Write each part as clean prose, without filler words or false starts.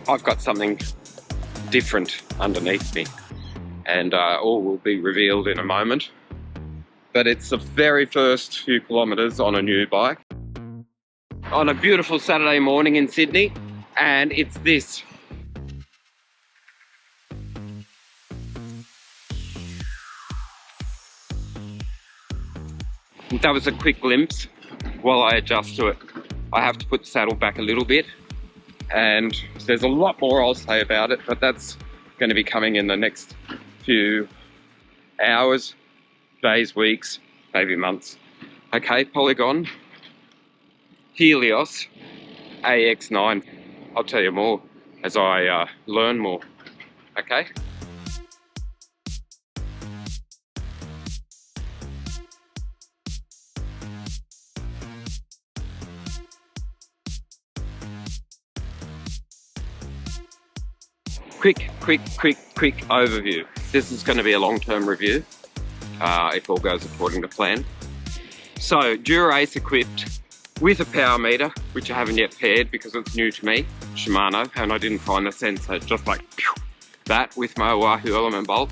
I've got something different underneath me, and all will be revealed in a moment. But it's the very first few kilometers on a new bike on a beautiful Saturday morning in Sydney, and it's this. That was a quick glimpse. While I adjust to it, I have to put the saddle back a little bit, and there's a lot more I'll say about it, but that's going to be coming in the next few hours, days, weeks, maybe months. Okay, Polygon Helios AX9. I'll tell you more as I learn more. Okay. Quick overview. This is going to be a long-term review, if all goes according to plan. So, Dura-Ace equipped with a power meter, which I haven't yet paired because it's new to me, Shimano, and I didn't find the sensor just like that with my Wahoo element bulb.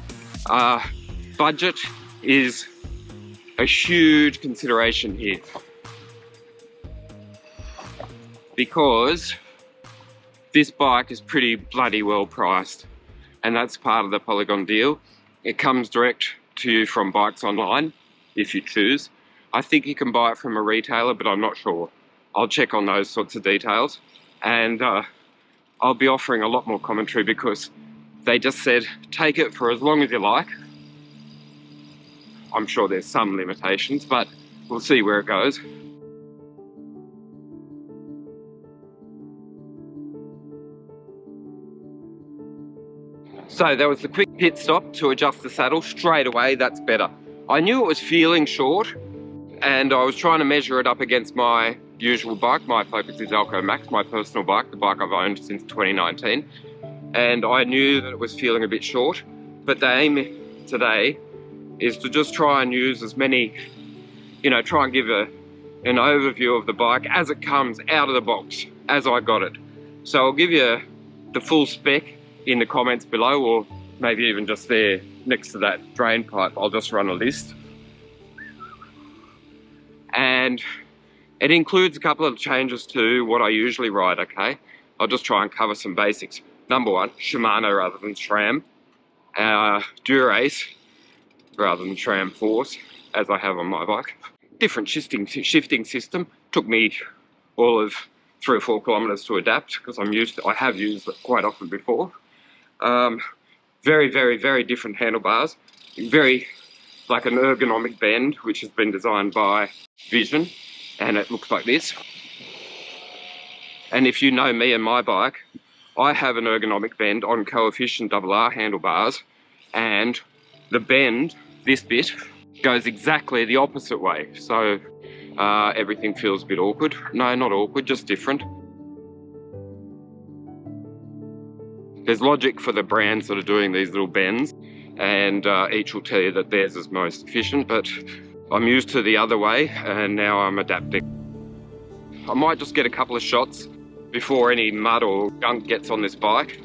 Budget is a huge consideration here, because this bike is pretty bloody well priced, and that's part of the Polygon deal. It comes direct to you from Bikes Online, if you choose. I think you can buy it from a retailer, but I'm not sure. I'll check on those sorts of details, and I'll be offering a lot more commentary because they just said, take it for as long as you like. I'm sure there's some limitations, but we'll see where it goes. So there was the quick pit stop to adjust the saddle straight away. That's better. I knew it was feeling short, and I was trying to measure it up against my usual bike. My Focus Izalco Max, my personal bike, the bike I've owned since 2019. And I knew that it was feeling a bit short, but the aim today is to just try and use as many, try and give an overview of the bike as it comes out of the box, as I got it. So I'll give you the full spec in the comments below, or maybe even just there next to that drain pipe. I'll just run a list. And it includes a couple of changes to what I usually ride, okay? I'll just try and cover some basics. Number one, Shimano rather than SRAM. Dura-Ace rather than SRAM Force, as I have on my bike. Different shifting system. Took me all of 3 or 4 kilometers to adapt, because I have used it quite often before. Very different handlebars. Very like an ergonomic bend, which has been designed by Vision, and it looks like this. And if you know me and my bike, I have an ergonomic bend on coefficient RR handlebars, and the bend, this bit, goes exactly the opposite way. So everything feels a bit awkward. No, not awkward, just different. There's logic for the brands that are doing these little bends, and each will tell you that theirs is most efficient, but I'm used to the other way, and now I'm adapting. I might just get a couple of shots before any mud or gunk gets on this bike.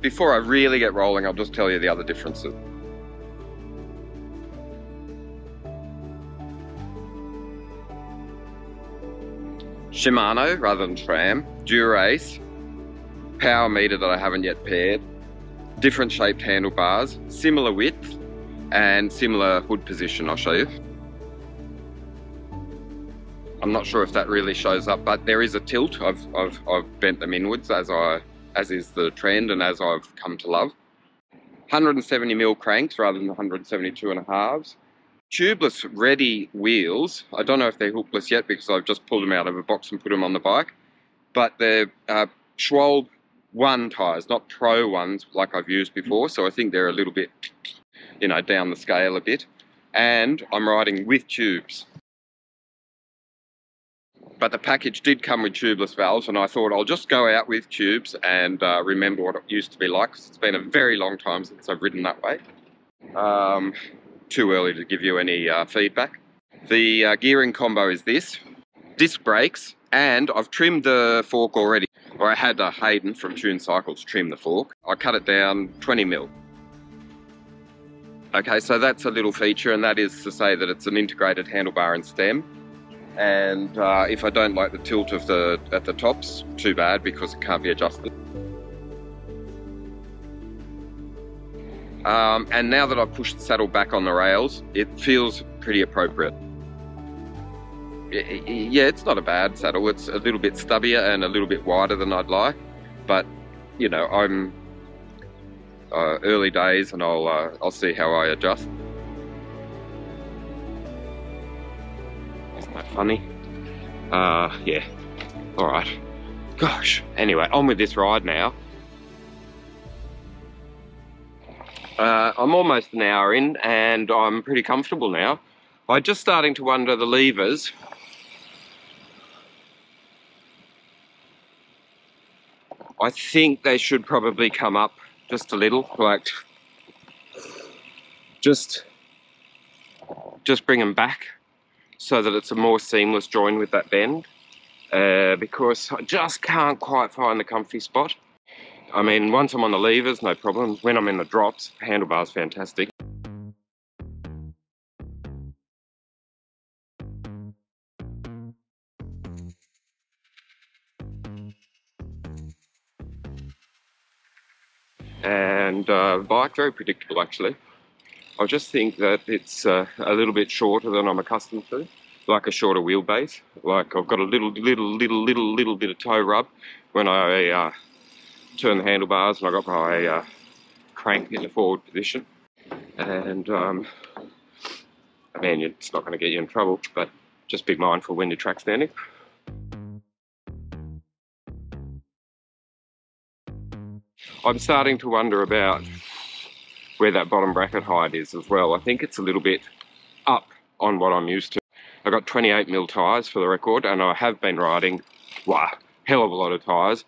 Before I really get rolling, I'll just tell you the other differences. Shimano rather than SRAM, Dura-Ace, power meter that I haven't yet paired, different shaped handlebars, similar width and similar hood position. I'll show you. I'm not sure if that really shows up, but there is a tilt. I've bent them inwards as is the trend and as I've come to love. 170mm cranks rather than 172.5s. Tubeless ready wheels. I don't know if they're hookless yet because I've just pulled them out of a box and put them on the bike, but they're Schwalbe 1 tyres, not Pro ones like I've used before, so I think they're a little bit, down the scale a bit. And I'm riding with tubes. But the package did come with tubeless valves, and I thought I'll just go out with tubes and remember what it used to be like, because it's been a very long time since I've ridden that way. too early to give you any feedback. The gearing combo is this, disc brakes, and I've trimmed the fork already. Or I had Hayden from Tune Cycles trim the fork. I cut it down 20 mil. Okay, so that's a little feature, and that is to say that it's an integrated handlebar and stem. And if I don't like the tilt of at the tops, too bad, because it can't be adjusted. And now that I've pushed the saddle back on the rails, it feels pretty appropriate. Yeah, it's not a bad saddle. It's a little bit stubbier and a little bit wider than I'd like, but you know, I'm early days, and I'll see how I adjust. Isn't that funny? Yeah. All right. Gosh. Anyway, on with this ride now. I'm almost an hour in, and I'm pretty comfortable now. I'm just starting to wonder the levers. I think they should probably come up just a little, like just bring them back so that it's a more seamless join with that bend, because I just can't quite find the comfy spot. I mean, once I'm on the levers, no problem. When I'm in the drops, handlebar's fantastic. And bike, very predictable actually. I just think that it's a little bit shorter than I'm accustomed to, like a shorter wheelbase. Like I've got a little bit of toe rub when I turn the handlebars, and I got my crank in the forward position. And I mean, it's not going to get you in trouble, but just be mindful when you're track standing. I'm starting to wonder about where that bottom bracket height is as well. I think it's a little bit up on what I'm used to. I got 28mm tyres for the record, and I have been riding, wow, hell of a lot of tyres,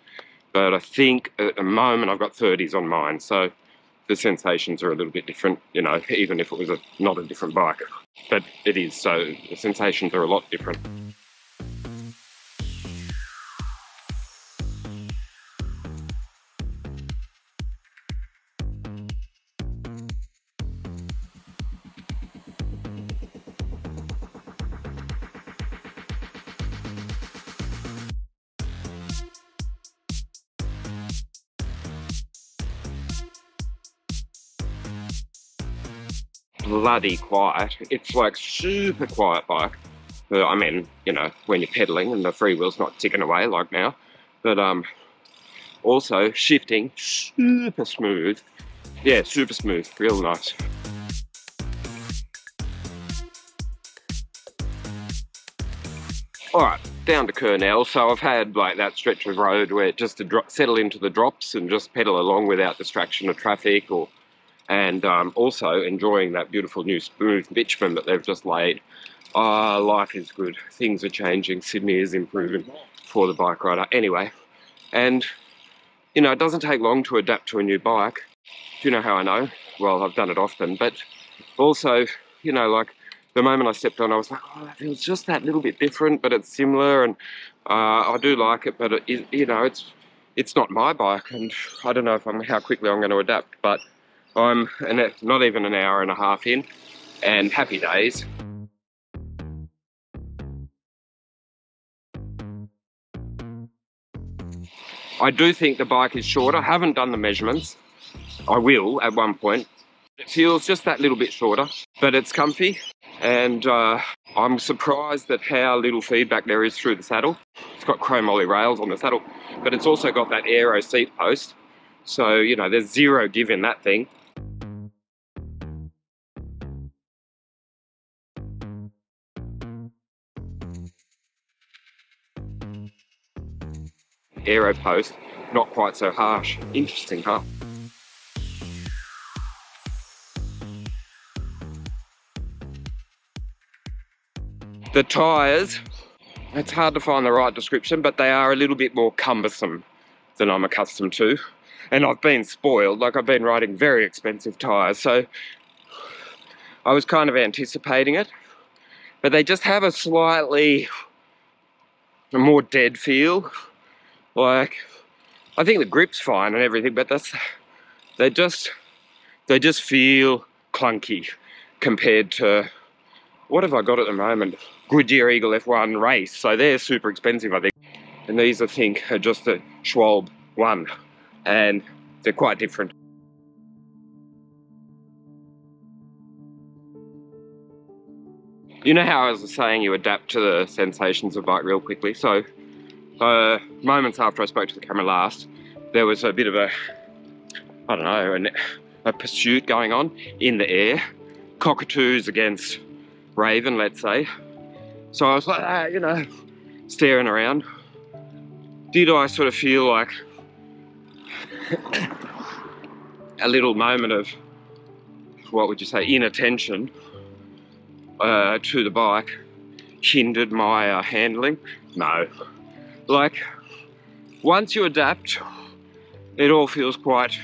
but I think at the moment I've got 30s on mine, so the sensations are a little bit different, you know, even if it was not a different bike. But it is, so the sensations are a lot different. Bloody quiet. It's like super quiet bike. I mean, you know, when you're pedaling and the freewheel's not ticking away like now. But also shifting super smooth. Yeah, super smooth, real nice. Alright, down to Kernell. So I've had like that stretch of road where just to settle into the drops and just pedal along without distraction of traffic, and also enjoying that beautiful new smooth bitumen that they've just laid. Life is good. Things are changing. Sydney is improving for the bike rider. Anyway, and you know, it doesn't take long to adapt to a new bike. Do you know how I know? Well, I've done it often, but also, you know, like the moment I stepped on, I was like, oh, that feels just that little bit different, but it's similar, and I do like it, but you know, it's not my bike, and I don't know how quickly I'm going to adapt, but I'm not even an hour and a half in, and happy days. I do think the bike is shorter. I haven't done the measurements. I will at one point. It feels just that little bit shorter, but it's comfy, and I'm surprised at how little feedback there is through the saddle. It's got chromoly rails on the saddle, but it's also got that aero seat post. So, you know, there's zero give in that thing. Aero post, not quite so harsh. Interesting, huh? The tyres, it's hard to find the right description, but they are a little bit more cumbersome than I'm accustomed to. And I've been spoiled, like I've been riding very expensive tyres, so I was kind of anticipating it, but they just have a slightly more dead feel. Like, I think the grip's fine and everything, but they just feel clunky compared to, what have I got at the moment? Goodyear Eagle F1 Race, so they're super expensive, I think. And these, I think, are just the Schwalbe 1, and they're quite different. You know how I was saying you adapt to the sensations of bike real quickly? So, moments after I spoke to the camera last, there was a bit of a, I don't know, a pursuit going on in the air. Cockatoos against Raven, let's say. So I was like, you know, staring around. Did I sort of feel like a little moment of, what would you say, inattention to the bike hindered my handling? No. Like, once you adapt, it all feels quite,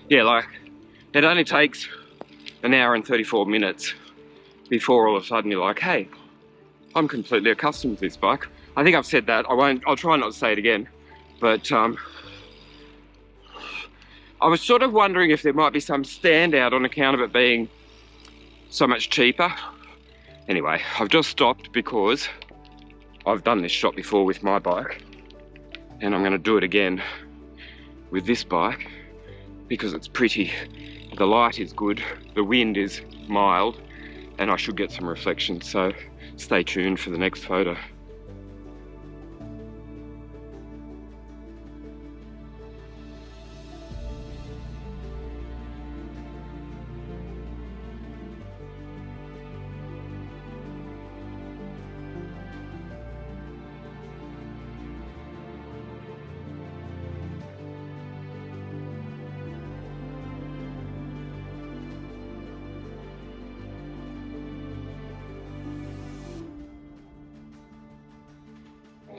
yeah, like, it only takes an hour and 34 minutes before all of a sudden you're like, hey, I'm completely accustomed to this bike. I think I've said that. I'll try not to say it again. But I was sort of wondering if there might be some standout on account of it being so much cheaper. Anyway, I've just stopped because I've done this shot before with my bike, and I'm going to do it again with this bike because it's pretty. The light is good, the wind is mild, and I should get some reflection, so stay tuned for the next photo.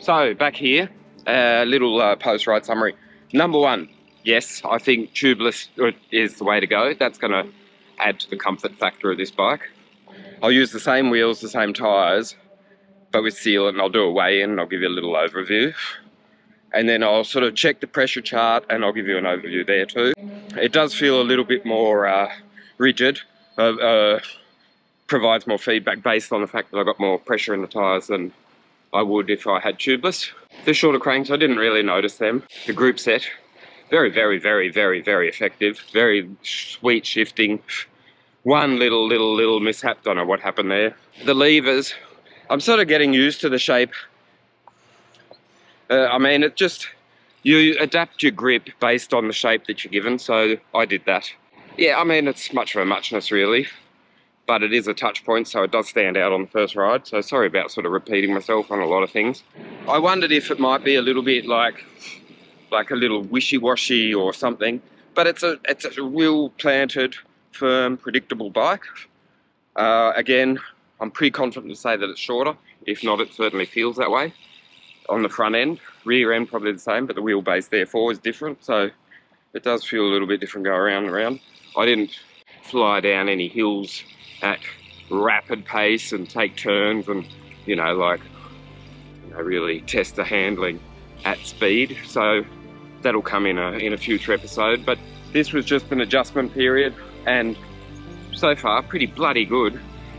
So back here, a little post-ride summary. Number one, yes, I think tubeless is the way to go. That's going to add to the comfort factor of this bike. I'll use the same wheels, the same tyres, but with sealant, and I'll do a weigh-in, and I'll give you a little overview. And then I'll sort of check the pressure chart, and I'll give you an overview there too. It does feel a little bit more rigid, provides more feedback based on the fact that I've got more pressure in the tyres than I would if I had tubeless. The shorter cranks, I didn't really notice them. The group set, very, very, very, very, very effective. Very sweet shifting. One little mishap, don't know what happened there. The levers, I'm sort of getting used to the shape. I mean, it just, you adapt your grip based on the shape that you're given, so I did that. Yeah, I mean, it's much of a muchness really, but it is a touch point, so it does stand out on the first ride. So sorry about sort of repeating myself on a lot of things. I wondered if it might be a little bit like a little wishy-washy or something, but it's a real planted, firm, predictable bike. Again, I'm pretty confident to say that it's shorter. If not, it certainly feels that way. On the front end, rear end probably the same, but the wheelbase therefore is different, so it does feel a little bit different go around and around. I didn't fly down any hills at rapid pace and take turns and, you know, like, you know, really test the handling at speed. So that'll come in a future episode. But this was just an adjustment period, and so far pretty bloody good.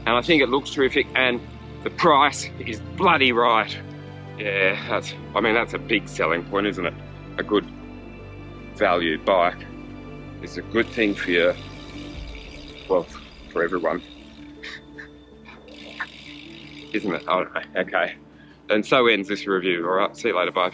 And I think it looks terrific, and the price is bloody right. Yeah, I mean, that's a big selling point, isn't it? A good valued bike is a good thing for you, well, for everyone. Isn't it? Oh, okay. And so ends this review. All right, see you later, bye.